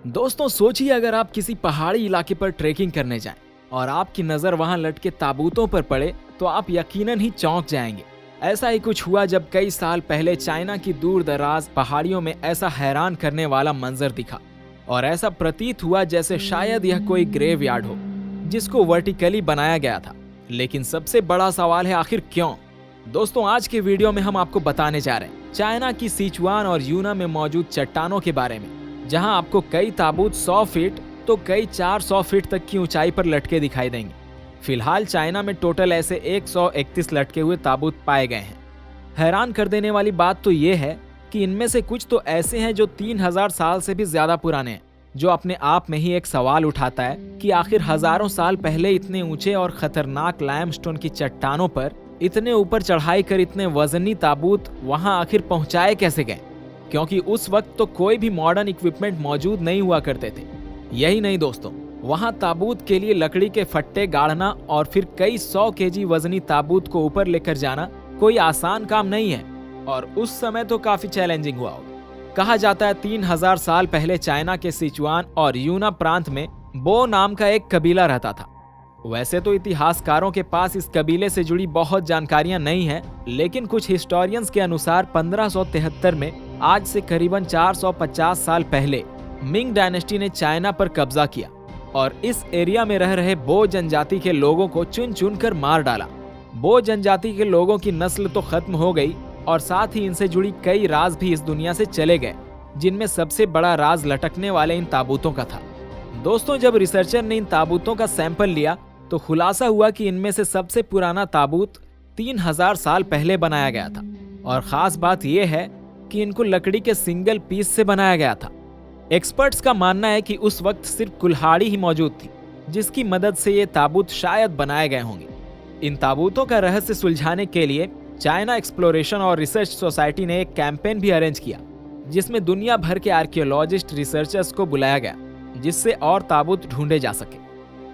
दोस्तों सोचिए, अगर आप किसी पहाड़ी इलाके पर ट्रेकिंग करने जाएं और आपकी नजर वहां लटके ताबूतों पर पड़े तो आप यकीनन ही चौंक जाएंगे। ऐसा ही कुछ हुआ जब कई साल पहले चाइना की दूर दराज पहाड़ियों में ऐसा हैरान करने वाला मंजर दिखा और ऐसा प्रतीत हुआ जैसे शायद यह कोई ग्रेवयार्ड हो जिसको वर्टिकली बनाया गया था। लेकिन सबसे बड़ा सवाल है, आखिर क्यों? दोस्तों आज के वीडियो में हम आपको बताने जा रहे हैं चाइना की सिचुआन और यूना में मौजूद चट्टानों के बारे में, जहां आपको कई ताबूत 100 फीट तो कई 400 फीट तक की ऊंचाई पर लटके दिखाई देंगे। फिलहाल चाइना में टोटल ऐसे 131 लटके हुए ताबूत पाए गए हैं। हैरान कर देने वाली बात तो ये है कि इनमें से कुछ तो ऐसे हैं जो 3000 साल से भी ज्यादा पुराने हैं, जो अपने आप में ही एक सवाल उठाता है कि आखिर हजारों साल पहले इतने ऊंचे और खतरनाक लाइमस्टोन की चट्टानों पर इतने ऊपर चढ़ाई कर इतने वजनी ताबूत वहां आखिर पहुंचाए कैसे गए, क्योंकि उस वक्त तो कोई भी मॉडर्न इक्विपमेंट मौजूद नहीं हुआ करते थे। यही नहीं दोस्तों, वहां ताबूत के लिए लकड़ी के फट्टे गाड़ना और फिर कई 100 केजी वजनी ताबूत को ऊपर लेकर जाना कोई आसान काम नहीं है, और उस समय तो काफी चैलेंजिंग हुआ होगा। कहा जाता है 3000 साल पहले चाइना के सिचुआन और यूना प्रांत में बो नाम का एक कबीला रहता था। वैसे तो इतिहासकारों के पास इस कबीले से जुड़ी बहुत जानकारियां नहीं है, लेकिन कुछ हिस्टोरियंस के अनुसार 1573 में आज से करीबन 450 साल पहले मिंग डायनेस्टी ने चाइना पर कब्जा किया और इस एरिया में रह रहे बो जनजाति के लोगों को चुन चुन कर मार डाला। बो जनजाति के लोगों की नस्ल तो खत्म हो गई और साथ ही इनसे जुड़ी कई राज भी इस दुनिया से चले गए, जिनमें सबसे बड़ा राज लटकने वाले इन ताबूतों का था। दोस्तों जब रिसर्चर ने इन ताबूतों का सैंपल लिया तो खुलासा हुआ कि इनमें से सबसे पुराना ताबूत 3000 साल पहले बनाया गया था, और खास बात यह है कि इनको लकड़ी के सिंगल पीस से बनाया गया था। एक्सपर्ट्स का मानना है कि उस वक्त सिर्फ कुल्हाड़ी ही मौजूद थी, जिसकी मदद से ये ताबूत शायद बनाए गए होंगे। इन ताबूतों का रहस्य सुलझाने के लिए चाइना एक्सप्लोरेशन और रिसर्च सोसाइटी ने एक कैंपेन भी अरेंज किया, जिसमें दुनिया भर के आर्कियोलॉजिस्ट रिसर्चर्स को बुलाया गया, जिससे और ताबूत ढूंढे जा सके।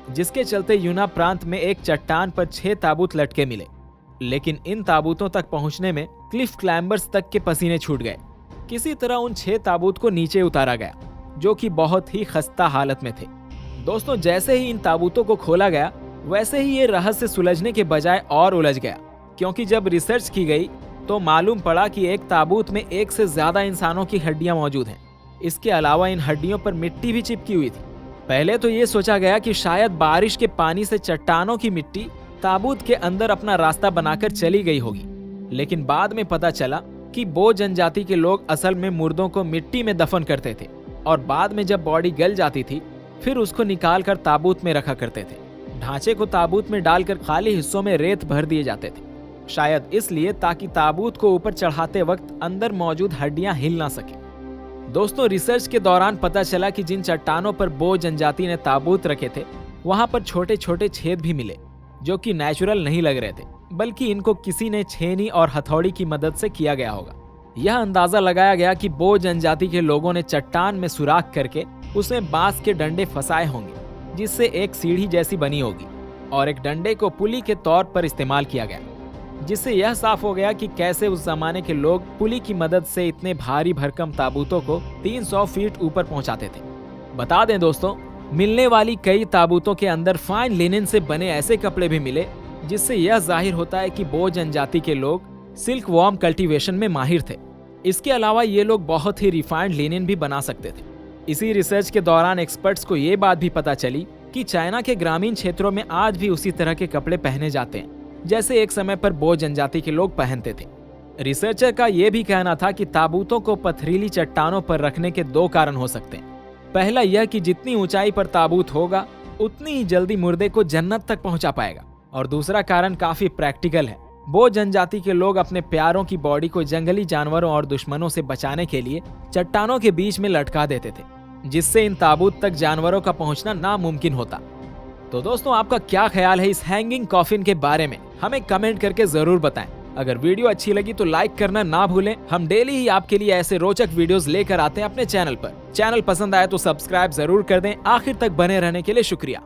जिसके चलते यूना प्रांत में एक चट्टान पर 6 ताबूत लटके मिले, लेकिन इन ताबूतों तक पहुंचने में क्लिफ क्लाइंबर्स तक के पसीने छूट गए। किसी तरह उन 6 ताबूत को नीचे उतारा गया, जो कि बहुत ही खस्ता हालत में थे। दोस्तों जैसे ही इन ताबूतों को खोला गया, वैसे ही ये रहस्य सुलझने के बजाय और उलझ गया, क्योंकि जब रिसर्च की गई तो मालूम पड़ा कि एक ताबूत में एक से ज्यादा इंसानों की हड्डियां मौजूद हैं। इसके अलावा इन हड्डियों पर मिट्टी भी चिपकी हुई थी। पहले तो ये सोचा गया कि शायद बारिश के पानी से चट्टानों की मिट्टी ताबूत के अंदर अपना रास्ता बनाकर चली गई होगी, लेकिन बाद में पता चला कि बो जनजाति के लोग असल में मुर्दों को मिट्टी में दफन करते थे और बाद में जब बॉडी गल जाती थी फिर उसको निकाल कर ताबूत में रखा करते थे। ढांचे को ताबूत में डालकर खाली हिस्सों में रेत भर दिए जाते थे, शायद इसलिए ताकि ताबूत को ऊपर चढ़ाते वक्त अंदर मौजूद हड्डियां हिल ना सके। दोस्तों रिसर्च के दौरान पता चला कि जिन चट्टानों पर बो जनजाति ने ताबूत रखे थे वहां पर छोटे छोटे छेद भी मिले, जो कि नेचुरल नहीं लग रहे थे, बल्कि इनको किसी ने छेनी और हथौड़ी की मदद से किया गया होगा। यह अंदाजा लगाया गया कि बो जनजाति के लोगों ने चट्टान में सुराख करके उसमें बांस के डंडे फंसाए होंगे, जिससे एक सीढ़ी जैसी बनी होगी, और एक डंडे को पुली के तौर पर इस्तेमाल किया गया, जिससे यह साफ हो गया कि कैसे उस जमाने के लोग पुली की मदद से इतने भारी भरकम ताबूतों को 300 फीट ऊपर पहुंचाते थे। बता दें दोस्तों, मिलने वाली कई ताबूतों के अंदर फाइन लिनन से बने ऐसे कपड़े भी मिले, जिससे यह जाहिर होता है कि बो जनजाति के लोग सिल्क वॉर्म कल्टीवेशन में माहिर थे। इसके अलावा ये लोग बहुत ही रिफाइंड लिनन भी बना सकते थे। इसी रिसर्च के दौरान एक्सपर्ट्स को ये बात भी पता चली कि चाइना के ग्रामीण क्षेत्रों में आज भी उसी तरह के कपड़े पहने जाते हैं जैसे एक समय पर बो जनजाति के लोग पहनते थे। रिसर्चर का यह भी कहना था कि ताबूतों को पथरीली चट्टानों पर रखने के 2 कारण हो सकते हैं। पहला यह कि जितनी ऊंचाई पर ताबूत होगा उतनी ही जल्दी मुर्दे को जन्नत तक पहुंचा पाएगा, और दूसरा कारण काफी प्रैक्टिकल है। बो जनजाति के लोग अपने प्यारों की बॉडी को जंगली जानवरों और दुश्मनों से बचाने के लिए चट्टानों के बीच में लटका देते थे, जिससे इन ताबूत तक जानवरों का पहुंचना नामुमकिन होता। तो दोस्तों आपका क्या ख्याल है इस हैंगिंग कॉफिन के बारे में, हमें कमेंट करके जरूर बताएं। अगर वीडियो अच्छी लगी तो लाइक करना ना भूलें। हम डेली ही आपके लिए ऐसे रोचक वीडियोस लेकर आते हैं अपने चैनल पर। चैनल पसंद आए तो सब्सक्राइब जरूर कर दें। आखिर तक बने रहने के लिए शुक्रिया।